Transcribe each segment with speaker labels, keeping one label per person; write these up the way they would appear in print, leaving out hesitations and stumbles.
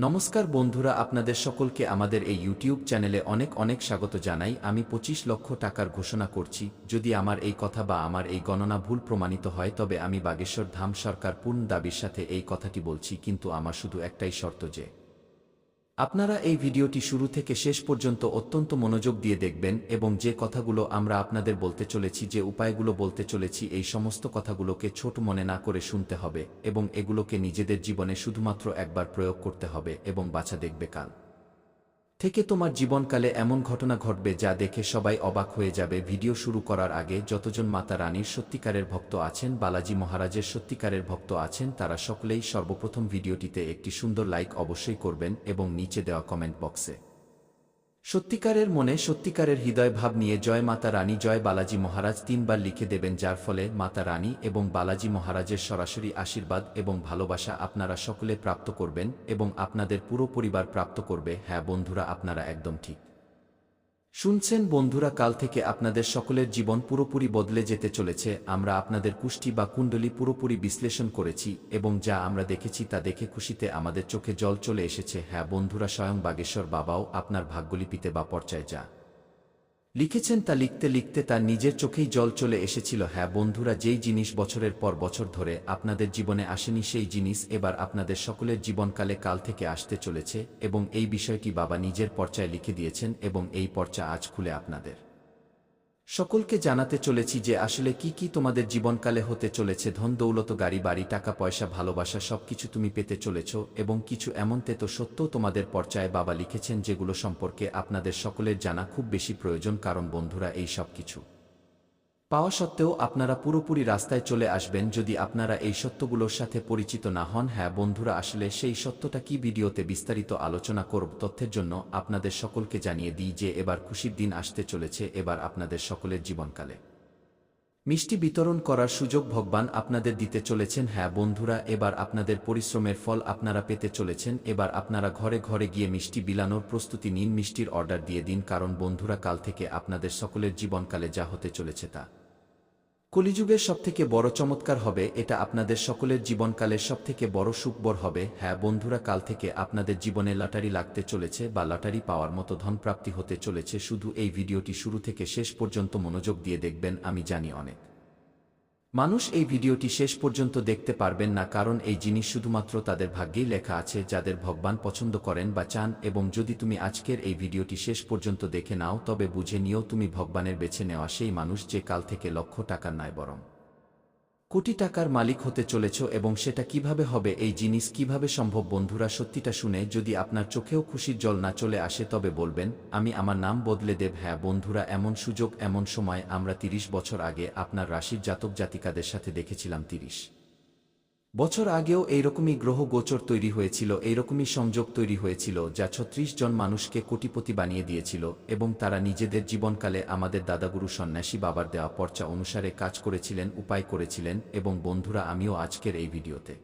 Speaker 1: নমস্কার বন্ধুরা, আপনাদের সকলকে আমাদের এই ইউটিউব চ্যানেলে অনেক অনেক স্বাগত জানাই। আমি 25 লক্ষ টাকার ঘোষণা করছি। যদি আমার এই কথা বা আমার এই গণনা ভুল প্রমাণিত হয় তবে আমি বাগেশ্বর ধাম সরকার পূর্ণ দাবির সাথে এই কথাটি বলছি, কিন্তু আমার শুধু একটাই শর্ত যে আপনারা এই ভিডিওটি শুরু থেকে শেষ পর্যন্ত অত্যন্ত মনোযোগ দিয়ে দেখবেন এবং যে কথাগুলো আমরা আপনাদের বলতে চলেছি, যে উপায়গুলো বলতে চলেছি, এই সমস্ত কথাগুলোকে ছোট মনে না করে শুনতে হবে এবং এগুলোকে নিজেদের জীবনে শুধুমাত্র একবার প্রয়োগ করতে হবে এবং বাঁচা দেখবে কাল থেকে তোমার জীবনকালে এমন ঘটনা ঘটবে যা দেখে সবাই অবাক হয়ে যাবে। ভিডিও শুরু করার আগে যতজন মাতা রানীর সত্যিকারের ভক্ত আছেন, বালাজি মহারাজের সত্যিকারের ভক্ত আছেন, তারা সকলেই সর্বপ্রথম ভিডিওটিতে একটি সুন্দর লাইক অবশ্যই করবেন এবং নিচে দেওয়া কমেন্ট বক্সে সত্যিকারের মনে সত্যিকারের হৃদয় ভাব নিয়ে জয় মাতা রানী, জয় বালাজি মহারাজ 3 বার লিখে দেবেন, যার ফলে মাতা রানী এবং বালাজি মহারাজের সরাসরি আশীর্বাদ এবং ভালোবাসা আপনারা সকলে প্রাপ্ত করবেন এবং আপনাদের পুরো পরিবার প্রাপ্ত করবে। হ্যাঁ বন্ধুরা, আপনারা একদম ঠিক শুনছেন। বন্ধুরা, কাল থেকে আপনাদের সকলের জীবন পুরোপুরি বদলে যেতে চলেছে। আমরা আপনাদের কুষ্টি বা কুণ্ডলী পুরোপুরি বিশ্লেষণ করেছি এবং যা আমরা দেখেছি তা দেখে খুশিতে আমাদের চোখে জল চলে এসেছে। হ্যাঁ বন্ধুরা, স্বয়ং বাগেশ্বর বাবাও আপনার ভাগ্যলিপিতে বা পর্চায় যা লিখেছেন তা লিখতে লিখতে তার নিজের চোখেই জল চলে এসেছিল। হ্যাঁ বন্ধুরা, যেই জিনিস বছরের পর বছর ধরে আপনাদের জীবনে আসেনি, সেই জিনিস এবার আপনাদের সকলের জীবনকালে কাল থেকে আসতে চলেছে এবং এই বিষয়টি বাবা নিজের পর্চায় লিখে দিয়েছেন এবং এই পর্চা আজ খুলে আপনাদের সকলকে জানাতে চলেছি যে আসলে কি কি তোমাদের জীবনকালে হতে চলেছে। ধন দৌলত, গাড়ি বাড়ি, টাকা পয়সা, ভালোবাসা সবকিছু তুমি পেতে চলেছ এবং কিছু এমন তেতো সত্যও তোমাদের পর্চায় বাবা লিখেছেন যেগুলো সম্পর্কে আপনাদের সকলের জানা খুব বেশি প্রয়োজন। কারণ বন্ধুরা, এই সব কিছু পাওয়া সত্ত্বেও আপনারা পুরোপুরি রাস্তায় চলে আসবেন যদি আপনারা এই সত্যগুলোর সাথে পরিচিত না হন। হ্যাঁ বন্ধুরা, আসলে সেই সত্যটা কি ভিডিওতে বিস্তারিত আলোচনা করব। তথ্যের জন্য আপনাদের সকলকে জানিয়ে দিই যে এবার খুশির দিন আসতে চলেছে। এবার আপনাদের সকলের জীবনকালে মিষ্টি বিতরণ করার সুযোগ ভগবান আপনাদের দিতে চলেছেন। হ্যাঁ বন্ধুরা, এবার আপনাদের পরিশ্রমের ফল আপনারা পেতে চলেছেন। এবার আপনারা ঘরে ঘরে গিয়ে মিষ্টি বিলানোর প্রস্তুতি নিন, মিষ্টির অর্ডার দিয়ে দিন। কারণ বন্ধুরা, কাল থেকে আপনাদের সকলের জীবনকালে যা হতে চলেছে তা কলিযুগের সবথেকে বড় চমৎকার হবে। এটা আপনাদের সকলের জীবনকালের সবথেকে বড় সুখবর হবে। হ্যাঁ বন্ধুরা, কাল থেকে আপনাদের জীবনে লটারি লাগতে চলেছে বা লটারি পাওয়ার মতো ধনপ্রাপ্তি হতে চলেছে। শুধু এই ভিডিওটি শুরু থেকে শেষ পর্যন্ত মনোযোগ দিয়ে দেখবেন। আমি জানি অনেক মানুষ এই ভিডিওটি শেষ পর্যন্ত দেখতে পারবেন না, কারণ এই জিনিস শুধুমাত্র তাদের ভাগ্যেই লেখা আছে যাদের ভগবান পছন্দ করেন বা চান। এবং যদি তুমি আজকের এই ভিডিওটি শেষ পর্যন্ত দেখে নাও তবে বুঝে নিও তুমি ভগবানের বেছে নেওয়া সেই মানুষ, যে কাল থেকে লক্ষ টাকার নয় বরং কোটি টাকার মালিক হতে চলেছ। এবং সেটা কিভাবে হবে, এই জিনিস কিভাবে সম্ভব? বন্ধুরা, সত্যিটা শুনে যদি আপনার চোখেও খুশির জল না চলে আসে তবে বলবেন আমি আমার নাম বদলে দেব। হ্যাঁ বন্ধুরা, এমন সুযোগ, এমন সময় আমরা 30 বছর আগে আপনার রাশির জাতক জাতিকাদের সাথে দেখেছিলাম। 30 বছর আগেও এইরকমই গ্রহ গোচর তৈরি হয়েছিল, এইরকমই সংযোগ তৈরি হয়েছিল যা 36 জন মানুষকে কোটিপতি বানিয়ে দিয়েছিল এবং তারা নিজেদের জীবনকালে আমাদের দাদাগুরু সন্ন্যাসী বাবার দেওয়া পর্চা অনুসারে কাজ করেছিলেন, উপায় করেছিলেন। এবং বন্ধুরা, আমিও আজকের এই ভিডিওতে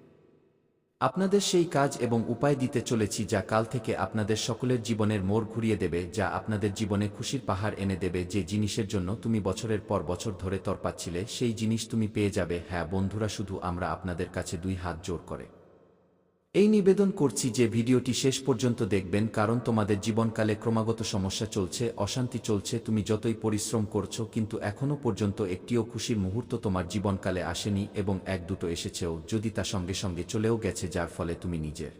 Speaker 1: আপনাদের সেই কাজ এবং উপায় দিতে চলেছি যা কাল থেকে আপনাদের সকলের জীবনের মোড় ঘুরিয়ে দেবে, যা আপনাদের জীবনে খুশির পাহাড় এনে দেবে। যে জিনিসের জন্য তুমি বছরের পর বছর ধরে তরপাচ্ছিলে সেই জিনিস তুমি পেয়ে যাবে। হ্যাঁ বন্ধুরা, শুধু আমরা আপনাদের কাছে 2 হাত জোর করে এই নিবেদন করছি যে ভিডিওটি শেষ পর্যন্ত দেখবেন, কারণ তোমাদের জীবনকালে ক্রমাগত সমস্যা চলছে, অশান্তি চলছে। তুমি যতই পরিশ্রম করছো কিন্তু এখনও পর্যন্ত একটিও খুশির মুহূর্ত তোমার জীবনকালে আসেনি এবং এক দুটো এসেছেও যদি তা সঙ্গে সঙ্গে চলেও গেছে, যার ফলে তুমি নিজের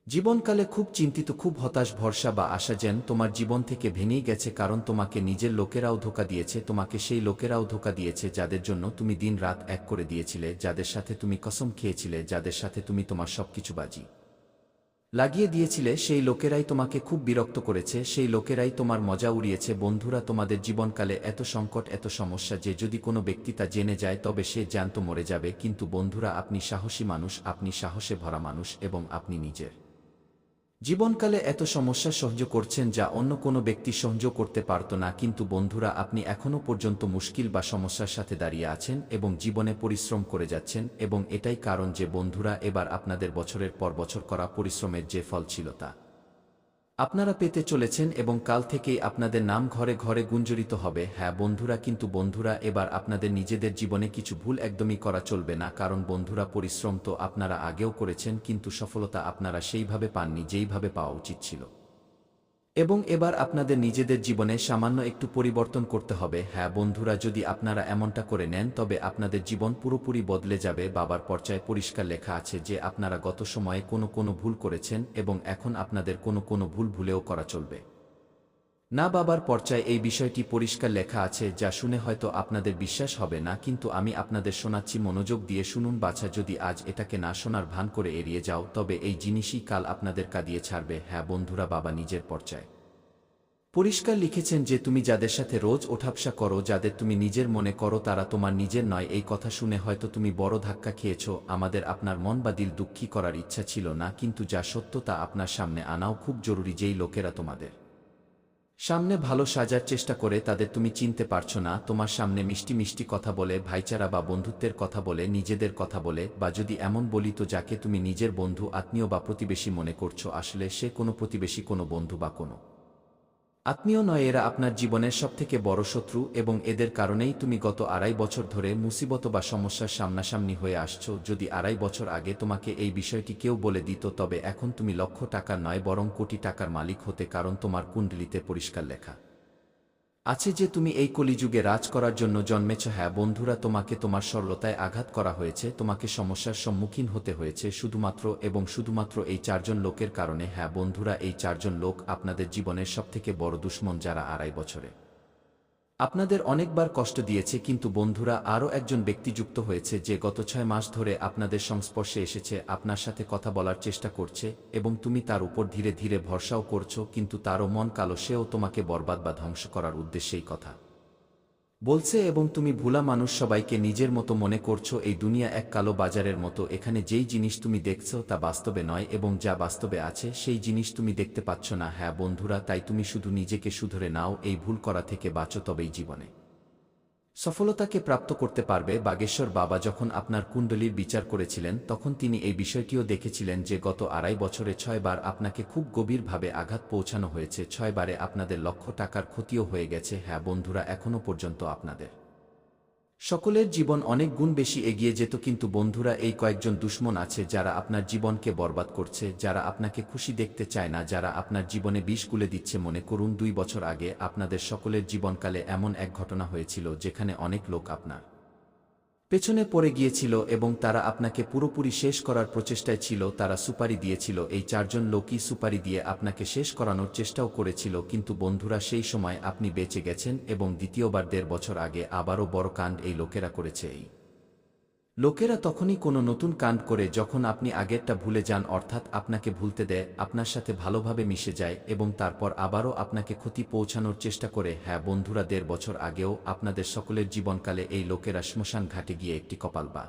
Speaker 1: জীবনকালে খুব চিন্তিত, খুব হতাশ, ভরসা বা আশা যেন তোমার জীবন থেকে ভেঙেই গেছে। কারণ তোমাকে নিজের লোকেরাও ধোঁকা দিয়েছে, তোমাকে সেই লোকেরাও ধোঁকা দিয়েছে যাদের জন্য তুমি দিন রাত এক করে দিয়েছিলে, যাদের সাথে তুমি কসম খেয়েছিলে, যাদের সাথে তুমি তোমার সবকিছু বাজি লাগিয়ে দিয়েছিলে। সেই লোকেরাই তোমাকে খুব বিরক্ত করেছে, সেই লোকেরাই তোমার মজা উড়িয়েছে। বন্ধুরা, তোমাদের জীবনকালে এত সংকট, এত সমস্যা যে যদি কোনো ব্যক্তি তা জেনে যায় তবে সে জ্যান্ত মরে যাবে। কিন্তু বন্ধুরা, আপনি সাহসী মানুষ, আপনি সাহসে ভরা মানুষ এবং আপনি নিজের জীবনকালে এত সমস্যা সহ্য করছেন যা অন্য কোনো ব্যক্তি সহ্য করতে পারত না। কিন্তু বন্ধুরা, আপনি এখনও পর্যন্ত মুশকিল বা সমস্যার সাথে দাঁড়িয়ে আছেন এবং জীবনে পরিশ্রম করে যাচ্ছেন। এবং এটাই কারণ যে বন্ধুরা, এবার আপনাদের বছরের পর বছর করা পরিশ্রমের যে ফল ছিল তা আপনারা পেতে চলেছেন এবং কাল থেকেই আপনাদের নাম ঘরে ঘরে গুঞ্জরিত হবে। হ্যাঁ বন্ধুরা, কিন্তু বন্ধুরা এবার আপনাদের নিজেদের জীবনে কিছু ভুল একদমই করা চলবে না, কারণ বন্ধুরা পরিশ্রম তো আপনারা আগেও করেছেন, কিন্তু সফলতা আপনারা সেইভাবে পাননি যেইভাবে পাওয়া উচিত ছিল। এবং এবার আপনাদের নিজেদের জীবনে সামান্য একটু পরিবর্তন করতে হবে। হ্যাঁ বন্ধুরা, যদি আপনারা এমনটা করে নেন তবে আপনাদের জীবন পুরোপুরি বদলে যাবে। বাবার পর্চায় পরিষ্কার লেখা আছে যে আপনারা গত সময়ে কোনো ভুল করেছেন এবং এখন আপনাদের কোনো ভুল ভুলেও করা চলবে না। বাবার পর্চায় এই বিষয়টি পরিষ্কার লেখা আছে, যা শুনে হয়তো আপনাদের বিশ্বাস হবে না, কিন্তু আমি আপনাদের শোনাচ্ছি, মনোযোগ দিয়ে শুনুন বাছা। যদি আজ এটাকে না শোনার ভান করে এড়িয়ে যাও তবে এই জিনিসই কাল আপনাদের কাঁদিয়ে ছাড়বে। হ্যাঁ বন্ধুরা, বাবা নিজের পর্চায় পরিষ্কার লিখেছেন যে তুমি যাদের সাথে রোজ ওঠাবসা করো, যাদের তুমি নিজের মনে করো তারা তোমার নিজের নয়। এই কথা শুনে হয়তো তুমি বড় ধাক্কা খেয়েছ। আমাদের আপনার মন বা দিল দুঃখী করার ইচ্ছা ছিল না, কিন্তু যা সত্য তা আপনার সামনে আনাও খুব জরুরি। যেই লোকেরা তোমাদের সামনে ভালো সাজার চেষ্টা করে তাদের তুমি চিনতে পারছো না, তোমার সামনে মিষ্টি মিষ্টি কথা বলে, ভাইচারা বা বন্ধুত্বের কথা বলে, নিজেদের কথা বলে, বা যদি এমন বলি তো যাকে তুমি নিজের বন্ধু, আত্মীয় বা প্রতিবেশী মনে করছো, আসলে সে কোনো প্রতিবেশী, কোনো বন্ধু বা কোনো আত্মীয় নয়। এরা আপনার জীবনের সবথেকে বড় শত্রু এবং এদের কারণেই তুমি গত 2.5 বছর ধরে মুসিবত বা সমস্যার সামনাসামনি হয়ে আসছো। যদি 2.5 বছর আগে তোমাকে এই বিষয়টি কেউ বলে দিত তবে এখন তুমি লক্ষ টাকার নয় বরং কোটি টাকার মালিক হতে, কারণ তোমার কুণ্ডলিতে পরিষ্কার লেখা আছে যে তুমি এই কলিযুগে রাজ করার জন্য জন্মেছ। হ্যাঁ বন্ধুরা, তোমাকে তোমার সরলতায় আঘাত করা হয়েছে, তোমাকে সমস্যার সম্মুখীন হতে হয়েছে শুধুমাত্র এবং শুধুমাত্র এই 4জন লোকের কারণে। হ্যাঁ বন্ধুরা, এই 4জন লোক আপনাদের জীবনের সবথেকে বড় দুশমন, যারা 2.5 বছরে আপনাদের অনেকবার কষ্ট দিয়েছে। কিন্তু বন্ধুরা, আরও একজন ব্যক্তি যুক্ত হয়েছে যে গত 6 মাস ধরে আপনাদের সংস্পর্শে এসেছে, আপনার সাথে কথা বলার চেষ্টা করছে এবং তুমি তার উপর ধীরে ধীরে ভরসাও করছো, কিন্তু তারও মন কালো। সেও তোমাকে বরবাদ বা ধ্বংস করার উদ্দেশ্যেই কথা বলছে এবং তুমি ভুলা মানুষ, সবাইকে নিজের মতো মনে করছো। এই দুনিয়া এক কালো বাজারের মতো, এখানে যেই জিনিস তুমি দেখছো তা বাস্তবে নয় এবং যা বাস্তবে আছে সেই জিনিস তুমি দেখতে পাচ্ছ না। হ্যাঁ বন্ধুরা, তাই তুমি শুধু নিজেকে শুধরে নাও, এই ভুল করা থেকে বাঁচো, তবেই জীবনে সফলতাকে প্রাপ্ত করতে পারবে। বাগেশ্বর বাবা যখন আপনার কুণ্ডলীর বিচার করেছিলেন তখন তিনি এই বিষয়টিও দেখেছিলেন যে গত 2.5 বছরে 6 বার আপনাকে খুব গভীরভাবে আঘাত পৌঁছানো হয়েছে, 6 বারে আপনাদের লক্ষ টাকার ক্ষতিও হয়ে গেছে। হ্যাঁ বন্ধুরা, এখনও পর্যন্ত আপনাদের সকলের জীবন অনেক গুণ বেশি এগিয়ে যেত, কিন্তু বন্ধুরা এই কয়েকজন দুশমন আছে যারা আপনার জীবনকে বরবাদ করছে, যারা আপনাকে খুশি দেখতে চায় না, যারা আপনার জীবনে বিষ গুলে দিচ্ছে। মনে করুন 2 বছর আগে আপনাদের সকলের জীবনকালে এমন এক ঘটনা হয়েছিল যেখানে অনেক লোক আপনার পেছনে পড়ে গিয়েছিল এবং তারা আপনাকে পুরোপুরি শেষ করার প্রচেষ্টায় ছিল। তারা সুপারি দিয়েছিল, এই 4জন লোকই সুপারি দিয়ে আপনাকে শেষ করানোর চেষ্টাও করেছিল, কিন্তু বন্ধুরা সেই সময় আপনি বেঁচে গেছেন এবং দ্বিতীয়বার 1.5 বছর আগে আবারও বড় কাণ্ড এই লোকেরা করেছে। এই লোকেরা তখনই কোনো নতুন কাণ্ড করে যখন আপনি আগেরটা ভুলে যান, অর্থাৎ আপনাকে ভুলতে দেয়, আপনার সাথে ভালোভাবে মিশে যায় এবং তারপর আবারও আপনাকে ক্ষতি পৌঁছানোর চেষ্টা করে। হ্যাঁ বন্ধুরা, 1.5 বছর আগেও আপনাদের সকলের জীবনকালে এই লোকেরা শ্মশান ঘাটে গিয়ে একটি কপাল বা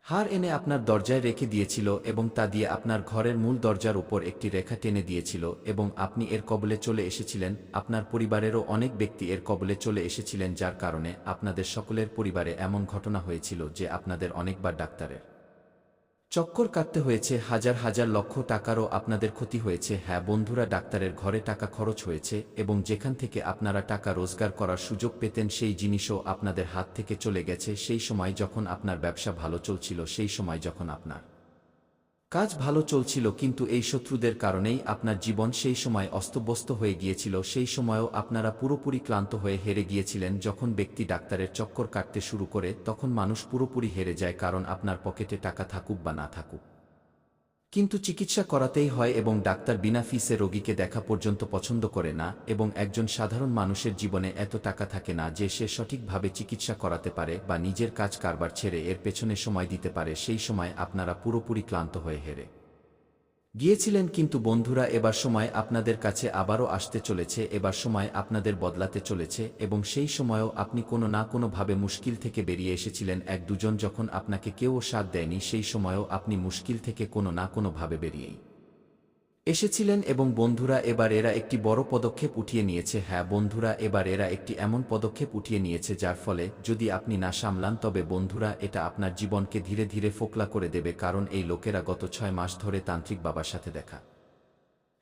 Speaker 1: হার এনে আপনার দরজায় রেখে দিয়েছিল এবং তা দিয়ে আপনার ঘরের মূল দরজার উপর একটি রেখা টেনে দিয়েছিল এবং আপনি এর কবলে চলে এসেছিলেন। আপনার পরিবারেরও অনেক ব্যক্তি এর কবলে চলে এসেছিলেন, যার কারণে আপনাদের সকলের পরিবারে এমন ঘটনা হয়েছিল যে আপনাদের অনেকবার ডাক্তারের চক্কর কাটতে হয়েছে, হাজার হাজার লক্ষ টাকারও আপনাদের ক্ষতি হয়েছে। হ্যাঁ বন্ধুরা, ডাক্তারের ঘরে টাকা খরচ হয়েছে এবং যেখান থেকে আপনারা টাকা রোজগার করার সুযোগ পেতেন সেই জিনিসও আপনাদের হাত থেকে চলে গেছে। সেই সময় যখন আপনার ব্যবসা ভালো চলছিল, সেই সময় যখন আপনার কাজ ভালো চলছিল, কিন্তু এই শত্রুদের কারণেই আপনার জীবন সেই সময় অস্তব্যস্ত হয়ে গিয়েছিল। সেই সময়ও আপনারা পুরোপুরি ক্লান্ত হয়ে হেরে গিয়েছিলেন। যখন ব্যক্তি ডাক্তারের চক্কর কাটতে শুরু করে তখন মানুষ পুরোপুরি হেরে যায়, কারণ আপনার পকেটে টাকা থাকুক বা না থাকুক, কিন্তু চিকিৎসা করাতেই হয় এবং ডাক্তার বিনা ফিসে রোগীকে দেখা পর্যন্ত পছন্দ করে না এবং একজন সাধারণ মানুষের জীবনে এত টাকা থাকে না যে সে সঠিকভাবে চিকিৎসা করাতে পারে বা নিজের কাজ কারবার ছেড়ে এর পেছনে সময় দিতে পারে। সেই সময় আপনারা পুরোপুরি ক্লান্ত হয়ে হেরে গিয়েছিলেন। কিন্তু বন্ধুরা, এবার সময় আপনাদের কাছে আবারও আসতে চলেছে, এবার সময় আপনাদের বদলাতে চলেছে এবং সেই সময়ও আপনি কোনো না কোনোভাবে মুশকিল থেকে বেরিয়ে এসেছিলেন। 1-2 জন যখন আপনাকে কেউও সাথ দেয়নি, সেই সময়ও আপনি মুশকিল থেকে কোনো না কোনোভাবে বেরিয়েই এসেছিলেন এবং বন্ধুরা এবার এরা একটি বড় পদক্ষেপ উঠিয়ে নিয়েছে। হ্যাঁ বন্ধুরা, এবার এরা একটি এমন পদক্ষেপ উঠিয়ে নিয়েছে যার ফলে যদি আপনি না সামলান তবে বন্ধুরা এটা আপনার জীবনকে ধীরে ধীরে ফোকলা করে দেবে, কারণ এই লোকেরা গত 6 মাস ধরে তান্ত্রিক বাবার সাথে দেখা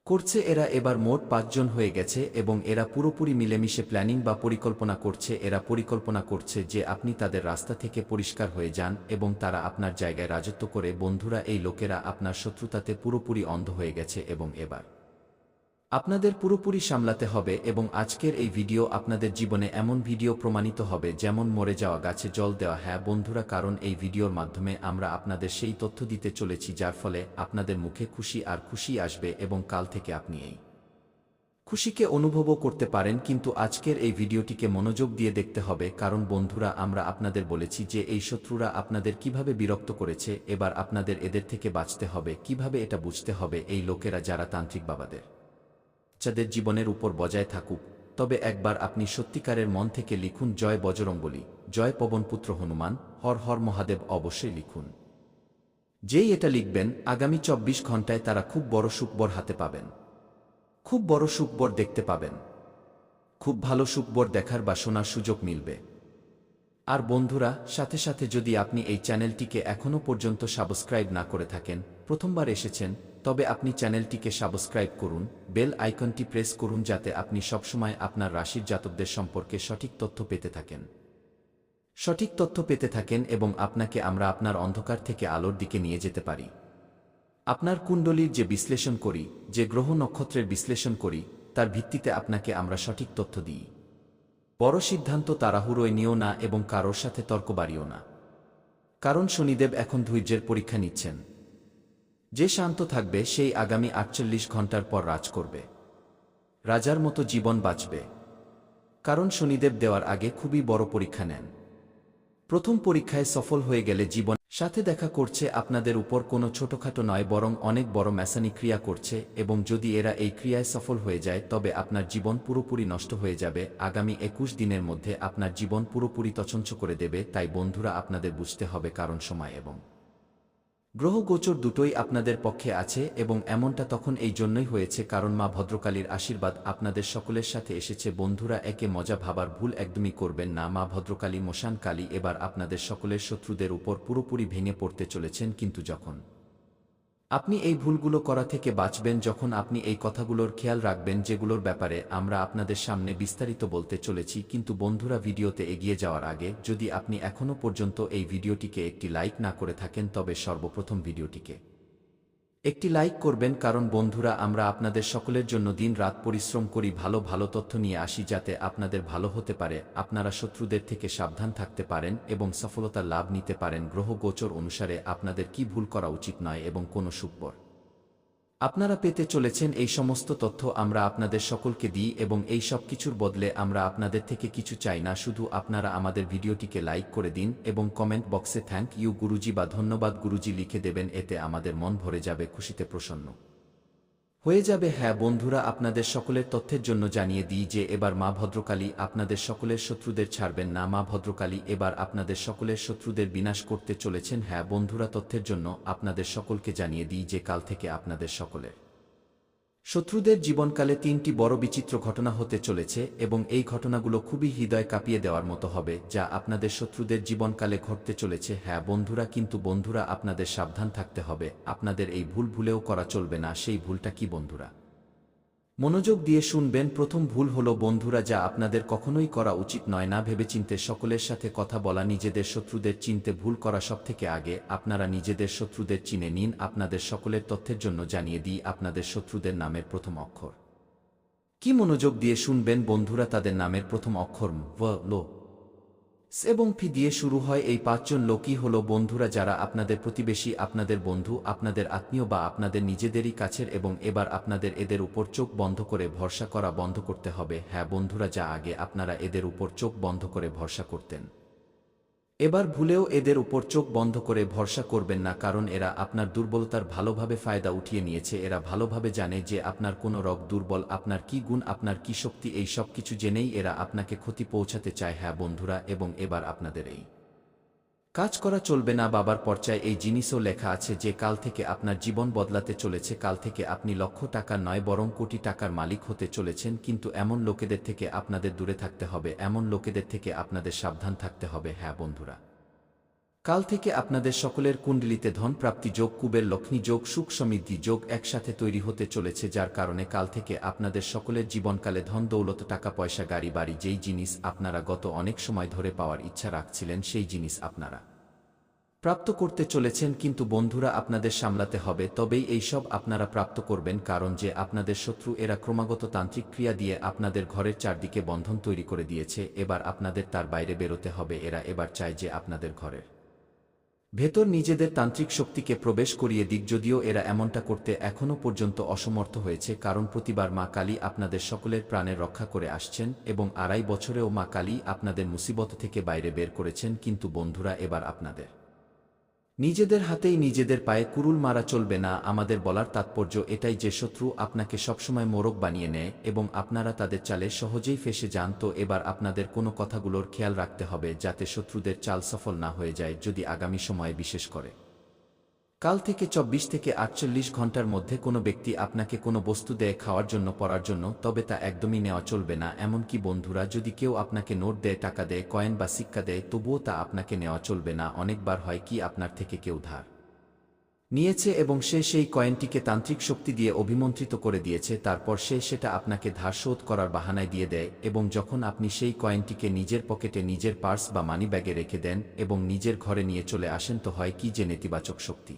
Speaker 1: করছে এরা এবার মোট ৫ জন হয়ে গেছে এবং এরা পুরোপুরি মিলেমিশে প্ল্যানিং বা পরিকল্পনা করছে। এরা পরিকল্পনা করছে যে আপনি তাদের রাস্তা থেকে পরিষ্কার হয়ে যান এবং তারা আপনার জায়গায় রাজত্ব করে। বন্ধুরা, এই লোকেরা আপনার শত্রুতাতে পুরোপুরি অন্ধ হয়ে গেছে এবং এবার আপনাদের পুরোপুরি সামলাতে হবে। এবং আজকের এই ভিডিও আপনাদের জীবনে এমন ভিডিও প্রমাণিত হবে যেমন মরে যাওয়া গাছে জল দেওয়া। হ্যাঁ বন্ধুরা, কারণ এই ভিডিওর মাধ্যমে আমরা আপনাদের সেই তথ্য দিতে চলেছি যার ফলে আপনাদের মুখে খুশি আর খুশি আসবে এবং কাল থেকে আপনি এই খুশিকে অনুভবও করতে পারেন। কিন্তু আজকের এই ভিডিওটিকে মনোযোগ দিয়ে দেখতে হবে, কারণ বন্ধুরা আমরা আপনাদের বলেছি যে এই শত্রুরা আপনাদের কিভাবে বিরক্ত করেছে। এবার আপনাদের এদের থেকে বাঁচতে হবে। কিভাবে এটা বুঝতে হবে? এই লোকেরা যারা তান্ত্রিক বাবাদের যাদের জীবনের উপর বজায় থাকুক, তবে একবার আপনি সত্যিকারের মন থেকে লিখুন জয় বজরংবলী, জয় পবনপুত্র হনুমান, হর হর মহাদেব অবশ্যই লিখুন। যেই এটা লিখবেন আগামী ২৪ ঘন্টায় তারা খুব বড় সুখবর হাতে পাবেন। খুব বড় সুখবর দেখতে পাবেন। খুব ভালো সুখবর দেখার বা শোনার সুযোগ মিলবে। আর বন্ধুরা, সাথে সাথে যদি আপনি এই চ্যানেলটিকে এখনও পর্যন্ত সাবস্ক্রাইব না করে থাকেন, প্রথমবার এসেছেন, তবে আপনি চ্যানেলটিকে সাবস্ক্রাইব করুন, বেল আইকনটি প্রেস করুন যাতে আপনি সবসময় আপনার রাশির জাতকদের সম্পর্কে সঠিক তথ্য পেতে থাকেন। সঠিক তথ্য পেতে থাকেন এবং আপনাকে আমরা আপনার অন্ধকার থেকে আলোর দিকে নিয়ে যেতে পারি। আপনার কুণ্ডলীর যে বিশ্লেষণ করি, যে গ্রহ নক্ষত্রের বিশ্লেষণ করি, তার ভিত্তিতে আপনাকে আমরা সঠিক তথ্য দিই। বড় সিদ্ধান্ত তাড়াহুড়োয় নিও না এবং কারোর সাথে তর্ক বাড়িও না, কারণ শনিদেব এখন ধৈর্যের পরীক্ষা নিচ্ছেন। যে শান্ত থাকবে সেই আগামী ৪৮ ঘন্টার পর রাজ করবে, রাজার মতো জীবন বাঁচবে। কারণ শনিদেব দেওয়ার আগে খুবই বড় পরীক্ষা নেন। প্রথম পরীক্ষায় সফল হয়ে গেলে জীবন সাথে দেখা করছে আপনাদের উপর কোনো ছোটখাটো নয়, বরং অনেক বড় ম্যাসানি ক্রিয়া করছে। এবং যদি এরা এই ক্রিয়ায় সফল হয়ে যায় তবে আপনার জীবন পুরোপুরি নষ্ট হয়ে যাবে। আগামী ২১ দিনের মধ্যে আপনার জীবন পুরোপুরি তছনছ করে দেবে। তাই বন্ধুরা আপনাদের বুঝতে হবে, কারণ সময় এবং গ্রহ গোচর দুটোই আপনাদের পক্ষে আছে এবং এমনটা তখন এই জন্যই হয়েছে কারণ মা ভদ্রকালীর আশীর্বাদ আপনাদের সকলের সাথে এসেছে। বন্ধুরা, একে মজা ভাবার ভুল একদমই করবেন না। মা ভদ্রকালী মশান কালী এবার আপনাদের সকলের শত্রুদের উপর পুরোপুরি ভেঙে পড়তে চলেছেন। কিন্তু যখন আপনি এই ভুলগুলো করা থেকে বাঁচবেন, যখন আপনি এই কথাগুলোর খেয়াল রাখবেন যেগুলোর ব্যাপারে আমরা আপনাদের সামনে বিস্তারিত বলতে চলেছি। কিন্তু বন্ধুরা, ভিডিওতে এগিয়ে যাওয়ার আগে যদি আপনি এখনও পর্যন্ত এই ভিডিওটিকে একটি লাইক না করে থাকেন তবে সর্বপ্রথম ভিডিওটিকে একটি লাইক করবেন। কারণ বন্ধুরা, আমরা আপনাদের সকলের জন্য দিন রাত পরিশ্রম করি, ভালো ভালো তথ্য নিয়ে আসি যাতে আপনাদের ভালো হতে পারে, আপনারা শত্রুদের থেকে সাবধান থাকতে পারেন এবং সফলতার লাভ নিতে পারেন। গ্রহ গোচর অনুসারে আপনাদের কি ভুল করা উচিত নয় এবং কোন সুখবর আপনারা পেতে চলেছেন, এই সমস্ত তথ্য আমরা আপনাদের সকলকে দিই এবং এই সব কিছুর বদলে আমরা আপনাদের থেকে কিছু চাই না। শুধু আপনারা আমাদের ভিডিওটিকে লাইক করে দিন এবং কমেন্ট বক্সে থ্যাংক ইউ গুরুজি বা ধন্যবাদ গুরুজি লিখে দেবেন। এতে আমাদের মন ভরে যাবে, খুশিতে প্রসন্ন হয়ে যাবে। হ্যাঁ বন্ধুরা, আপনাদের সকলের তথ্যের জন্য জানিয়ে দিই যে এবার মা ভদ্রকালী আপনাদের সকলের শত্রুদের ছাড়বেন না। মা ভদ্রকালী এবার আপনাদের সকলের শত্রুদের বিনাশ করতে চলেছেন। হ্যাঁ বন্ধুরা, তথ্যের জন্য আপনাদের সকলকে জানিয়ে দিই যে কাল থেকে আপনাদের সকলের শত্রুদের জীবনকালে ৩টি বড় বিচিত্র ঘটনা হতে চলেছে এবং এই ঘটনাগুলো খুবই হৃদয় কাঁপিয়ে দেওয়ার মতো হবে, যা আপনাদের শত্রুদের জীবনকালে ঘটতে চলেছে। হ্যাঁ বন্ধুরা, কিন্তু বন্ধুরা আপনাদের সাবধান থাকতে হবে। আপনাদের এই ভুল ভুলেও করা চলবে না। সেই ভুলটা কি বন্ধুরা? মনোযোগ দিয়ে শুনবেন। প্রথম ভুল হলো বন্ধুরা, যা আপনাদের কখনোই করা উচিত নয়, না ভেবেচিন্তে সকলের সাথে কথা বলা। নিজেদের শত্রুদের চিনতে ভুল করা সবথেকে আগে। আপনারা নিজেদের শত্রুদের চিনে নিন। আপনাদের সকলের তথ্যের জন্য জানিয়ে দিই আপনাদের শত্রুদের নামের প্রথম অক্ষর কি। মনোযোগ দিয়ে শুনবেন বন্ধুরা, তাদের নামের প্রথম অক্ষর ভ, ল, স এবং ফি দিয়ে শুরু হয়। এই ৫ জন লোকই হলো বন্ধুরা যারা আপনাদের প্রতিবেশী, আপনাদের বন্ধু, আপনাদের আত্মীয় বা আপনাদের নিজেদেরই কাছের। এবং এবার আপনাদের এদের উপর চোখ বন্ধ করে ভরসা করা বন্ধ করতে হবে। হ্যাঁ বন্ধুরা, যা আগে আপনারা এদের উপর চোখ বন্ধ করে ভরসা করতেন, এবার ভুলেও এদের উপর চোখ বন্ধ করে ভরসা করবেন না। কারণ এরা আপনার দুর্বলতার ভালোভাবে ফায়দা উঠিয়ে নিয়েছে। এরা ভালোভাবে জানে যে আপনার কোন রোগ দুর্বল, আপনার কি গুণ, আপনার কি শক্তি। এই সব কিছু জেনেই এরা আপনাকে ক্ষতি পৌঁছাতে চায়। হ্যাঁ বন্ধুরা, এবং এবার আপনাদের এই কাজ করা চলবে না। বাবার পর্চায় এই জিনিসও লেখা আছে যে কাল থেকে আপনার জীবন বদলাতে চলেছে। কাল থেকে আপনি লক্ষ টাকার নয় বরং কোটি টাকার মালিক হতে চলেছেন। কিন্তু এমন লোকেদের থেকে আপনাদের দূরে থাকতে হবে, এমন লোকেদের থেকে আপনাদের সাবধান থাকতে হবে। হ্যাঁ বন্ধুরা, কাল থেকে আপনাদের সকলের কুণ্ডলিতে ধন প্রাপ্তি যোগ, কুবের লক্ষ্মী যোগ, সুখ সমৃদ্ধি যোগ একসাথে তৈরি হতে চলেছে, যার কারণে কাল থেকে আপনাদের সকলের জীবনকালে ধন দৌলত, টাকা পয়সা, গাড়ি বাড়ি, যেই জিনিস আপনারা গত অনেক সময় ধরে পাওয়ার ইচ্ছা রাখছিলেন সেই জিনিস আপনারা প্রাপ্ত করতে চলেছেন। কিন্তু বন্ধুরা, আপনাদের সামলাতে হবে, তবেই এই সব আপনারা প্রাপ্ত করবেন, কারণ যে আপনাদের শত্রু এরা ক্রমাগত তান্ত্রিক ক্রিয়া দিয়ে আপনাদের ঘরের চারদিকে বন্ধন তৈরি করে দিয়েছে। এবার আপনাদের তার বাইরে বেরোতে হবে। এরা এবার চায় যে আপনাদের ঘরের ভেতর নিজেদের তান্ত্রিক শক্তিকে প্রবেশ করিয়ে দিক, যদিও এরা এমনটা করতে এখনও পর্যন্ত অসমর্থ হয়েছে, কারণ প্রতিবার মা কালী আপনাদের সকলের প্রাণের রক্ষা করে আসছেন এবং 2.5 বছরেও মা কালী আপনাদের মুসিবত থেকে বাইরে বের করেছেন। কিন্তু বন্ধুরা, এবার আপনাদের নিজেদের হাতেই নিজেদের পায়ে কুরুল মারা চলবে না। আমাদের বলার তাৎপর্য এটাই যে শত্রু আপনাকে সবসময় মোরগ বানিয়ে নেয় এবং আপনারা তাদের চালে সহজেই ফেঁসে যান। তো এবার আপনাদের কোনো কথাগুলোর খেয়াল রাখতে হবে যাতে শত্রুদের চাল সফল না হয়ে যায়। যদি আগামী সময়ে, বিশেষ করে কাল থেকে 24 থেকে 48 ঘন্টার মধ্যে কোনো ব্যক্তি আপনাকে কোনো বস্তু দেয় খাওয়ার জন্য, পড়ার জন্য, তবে তা একদমই নেওয়া চলবে না। এমনকি বন্ধুরা, যদি কেউ আপনাকে নোট দেয়, টাকা দেয়, কয়েন বা সিক্কা দেয়, তবুও তা আপনাকে নেওয়া চলবে না। অনেকবার হয় কি, আপনার থেকে কেউ ধার নিয়েছে এবং সে সেই কয়েনটিকে তান্ত্রিক শক্তি দিয়ে অভিমন্ত্রিত করে দিয়েছে, তারপর সে সেটা আপনাকে ধার শোধ করার বাহানায় দিয়ে দেয় এবং যখন আপনি সেই কয়েনটিকে নিজের পকেটে, নিজের পার্স বা মানি ব্যাগে রেখে দেন এবং নিজের ঘরে নিয়ে চলে আসেন, তো হয় কি যে নেতিবাচক শক্তি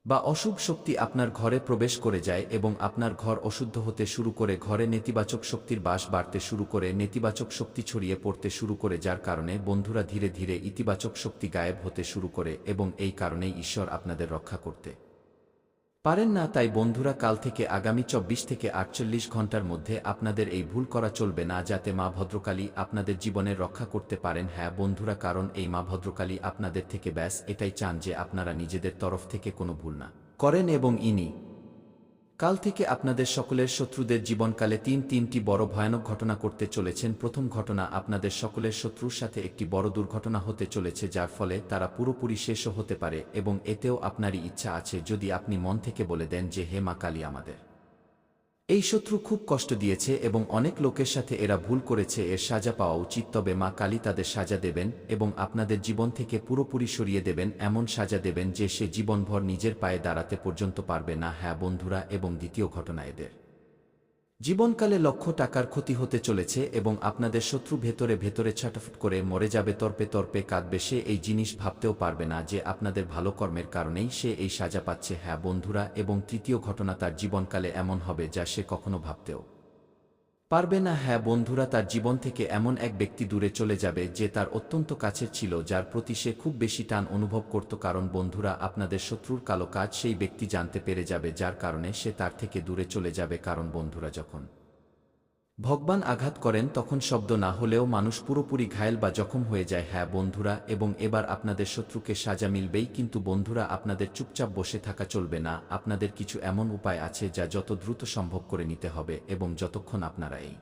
Speaker 1: বা অশুভ শক্তি আপনার ঘরে প্রবেশ করে যায় এবং আপনার ঘর অশুদ্ধ হতে শুরু করে, ঘরে নেতিবাচক শক্তির বাস বাড়তে শুরু করে, নেতিবাচক শক্তি ছড়িয়ে পড়তে শুরু করে, যার কারণে বন্ধুরা ধীরে ধীরে ইতিবাচক শক্তি গায়েব হতে শুরু করে এবং এই কারণেই ঈশ্বর আপনাদের রক্ষা করতে পারেন না। তাই বন্ধুরা, কাল থেকে আগামী 24 থেকে 48 ঘন্টার মধ্যে আপনাদের এই ভুল করা চলবে না, যাতে মা ভদ্রকালী আপনাদের জীবনের রক্ষা করতে পারেন। হ্যাঁ বন্ধুরা, কারণ এই মা ভদ্রকালী আপনাদের থেকে ব্যাস এটাই চান যে আপনারা নিজেদের তরফ থেকে কোনো ভুল না করেন এবং ইনি কাল থেকে আপনাদের সকলের শত্রুদের জীবনকালে তিনটি বড় ভয়ানক ঘটনা করতে চলেছেন। প্রথম ঘটনা, আপনাদের সকলের শত্রুর সাথে একটি বড় দুর্ঘটনা হতে চলেছে, যার ফলে তারা পুরোপুরি শেষও হতে পারে এবং এতেও আপনারই ইচ্ছা আছে যদি আপনি মন থেকে বলে দেন যে হে মা কালী, আমাদের এই শত্রু খুব কষ্ট দিয়েছে এবং অনেক লোকের সাথে এরা ভুল করেছে, এর সাজা পাওয়া উচিত, তবে মা কালী তাদের সাজা দেবেন এবং আপনাদের জীবন থেকে পুরোপুরি সরিয়ে দেবেন। এমন সাজা দেবেন যে সে জীবনভর নিজের পায়ে দাঁড়াতে পর্যন্ত পারবে না। হ্যাঁ বন্ধুরা, এবং দ্বিতীয় ঘটনা, এদের জীবনকালে লক্ষ টাকার ক্ষতি হতে চলেছে এবং আপনাদের শত্রু ভেতরে ভেতরে ছটফট করে মরে যাবে, তর্পে তর্পে কাঁদবে। সে এই জিনিস ভাবতেও পারবে না যে আপনাদের ভালো কর্মের কারণেই সে এই সাজা পাচ্ছে। হ্যাঁ বন্ধুরা, এবং তৃতীয় ঘটনা, তার জীবনকালে এমন হবে যা সে কখনো ভাবতেও পারবে না। হ্যাঁ বন্ধুরা, তার জীবন থেকে এমন এক ব্যক্তি দূরে চলে যাবে যে তার অত্যন্ত কাছের ছিল, যার প্রতি সে খুব বেশি টান অনুভব করত। কারণ বন্ধুরা, আপনাদের শত্রুর কালো কাজ সেই ব্যক্তি জানতে পেরে যাবে, যার কারণে সে তার থেকে দূরে চলে যাবে। কারণ বন্ধুরা, যখন ভগবান আঘাত করেন তখন শব্দ না হলেও মানুষ পুরোপুরি ঘায়েল বা জখম হয়ে যায়। হ্যাঁ বন্ধুরা, এবং এবার আপনাদের শত্রুকে সাজা মিলবেই। কিন্তু বন্ধুরা, আপনাদের চুপচাপ বসে থাকা চলবে না। আপনাদের কিছু এমন উপায় আছে যা যত দ্রুত সম্ভব করে নিতে হবে এবং যতক্ষণ আপনারা এই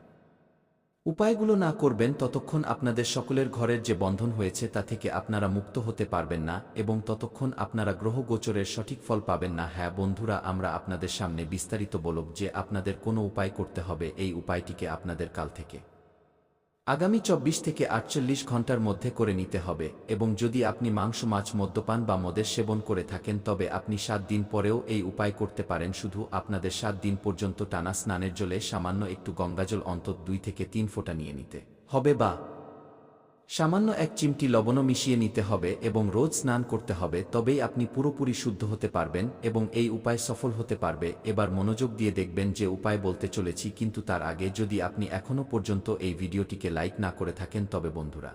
Speaker 1: উপায়গুলো না করবেন ততক্ষণ আপনাদের সকলের ঘরের যে বন্ধন হয়েছে তা থেকে আপনারা মুক্ত হতে পারবেন না এবং ততক্ষণ আপনারা গ্রহ গোচরের সঠিক ফল পাবেন না। হ্যাঁ বন্ধুরা, আমরা আপনাদের সামনে বিস্তারিত বলব যে আপনাদের কোনো উপায় করতে হবে। এই উপায়টিকে আপনাদের কাল থেকে আগামী 24 থেকে 48 ঘন্টার মধ্যে করে নিতে হবে এবং যদি আপনি মাংস, মাছ, মদ্যপান বা মদের সেবন করে থাকেন তবে আপনি 7 দিন পরেও এই উপায় করতে পারেন। শুধু আপনাদের 7 দিন পর্যন্ত টানা স্নানের জলে সামান্য একটু গঙ্গাজল অন্তত 2 থেকে 3 ফোঁটা নিয়ে নিতে হবে বা সামান্য 1 চিমটি লবণও মিশিয়ে নিতে হবে এবং রোজ স্নান করতে হবে। তবেই আপনি পুরোপুরি শুদ্ধ হতে পারবেন এবং এই উপায় সফল হতে পারবে। এবার মনোযোগ দিয়ে দেখবেন যে উপায় বলতে চলেছি, কিন্তু তার আগে যদি আপনি এখনও পর্যন্ত এই ভিডিওটিকে লাইক না করে থাকেন তবে বন্ধুরা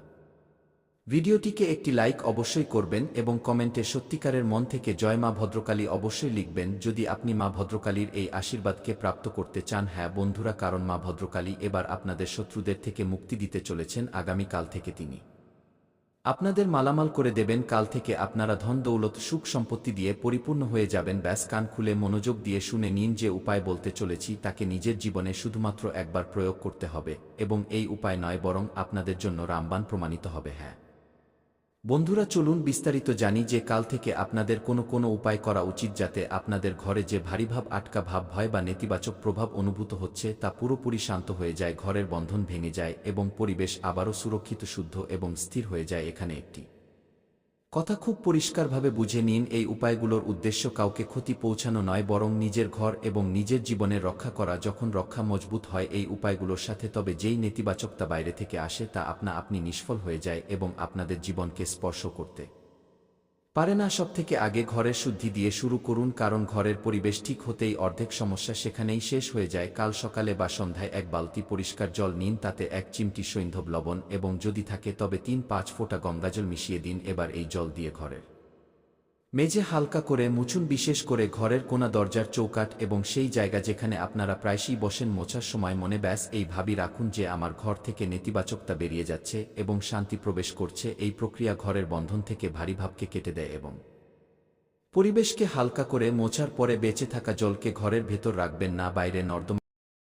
Speaker 1: ভিডিওটিকে একটি লাইক অবশ্যই করবেন এবং কমেন্টে সত্যিকারের মন থেকে জয় মা ভদ্রকালী অবশ্যই লিখবেন যদি আপনি মা ভদ্রকালীর এই আশীর্বাদকে প্রাপ্ত করতে চান। হ্যাঁ বন্ধুরা, কারণ মা ভদ্রকালী এবার আপনাদের শত্রুদের থেকে মুক্তি দিতে চলেছেন। আগামীকাল থেকে তিনি আপনাদের মালামাল করে দেবেন। কাল থেকে আপনারা ধন দৌলত, সুখ সম্পত্তি দিয়ে পরিপূর্ণ হয়ে যাবেন। ব্যাস কান খুলে মনোযোগ দিয়ে শুনে নিন যে উপায় বলতে চলেছি তাকে নিজের জীবনে শুধুমাত্র একবার প্রয়োগ করতে হবে এবং এই উপায় নয় বরং আপনাদের জন্য রামবাণ প্রমাণিত হবে। হ্যাঁ বন্ধুরা, চলুন বিস্তারিত জানি যে কাল থেকে আপনাদের কোনো উপায় করা উচিত যাতে আপনাদের ঘরে যে ভারী ভাব, আটকা ভাব, ভয় বা নেতিবাচক প্রভাব অনুভূত হচ্ছে তা পুরোপুরি শান্ত হয়ে যায়, ঘরের বন্ধন ভেঙে যায় এবং পরিবেশ আবারও সুরক্ষিত, শুদ্ধ এবং স্থির হয়ে যায়। এখানে একটি কথা খুব পরিষ্কারভাবে বুঝে নিন, এই উপায়গুলোর উদ্দেশ্য কাউকে ক্ষতি পৌঁছানো নয়, বরং নিজের ঘর এবং নিজের জীবনের রক্ষা করা। যখন রক্ষা মজবুত হয় এই উপায়গুলোর সাথে, তবে যেই নেতিবাচকতা বাইরে থেকে আসে তা আপনা আপনি নিষ্ফল হয়ে যায় এবং আপনাদের জীবনকে স্পর্শ করতে পারে না। সবথেকে আগে ঘরের শুদ্ধি দিয়ে শুরু করুন, কারণ ঘরের পরিবেশ ঠিক হতেই অর্ধেক সমস্যা সেখানেই শেষ হয়ে যায়। কাল সকালে বা সন্ধ্যায় এক বালতি পরিষ্কার জল নিন, তাতে 1 চিমটি সৈন্ধব লবণ এবং যদি থাকে তবে 3-5 ফোঁটা গঙ্গাজল মিশিয়ে দিন। এবার এই জল দিয়ে ঘরের মেঝে হালকা করে মুছুন, বিশেষ করে ঘরের কোণা, দরজার চৌকাঠ এবং সেই জায়গা যেখানে আপনারা প্রায়শই বসেন। মোছার সময় মনে ব্যাস এই ভাবই রাখুন যে আমার ঘর থেকে নেতিবাচকতা বেরিয়ে যাচ্ছে এবং শান্তি প্রবেশ করছে। এই প্রক্রিয়া ঘরের বন্ধন থেকে ভারী ভাবকে কেটে দেয় এবং পরিবেশকে হালকা করে। মোছার পরে বেঁচে থাকা জলকে ঘরের ভেতর রাখবেন না, বাইরে নর্দমা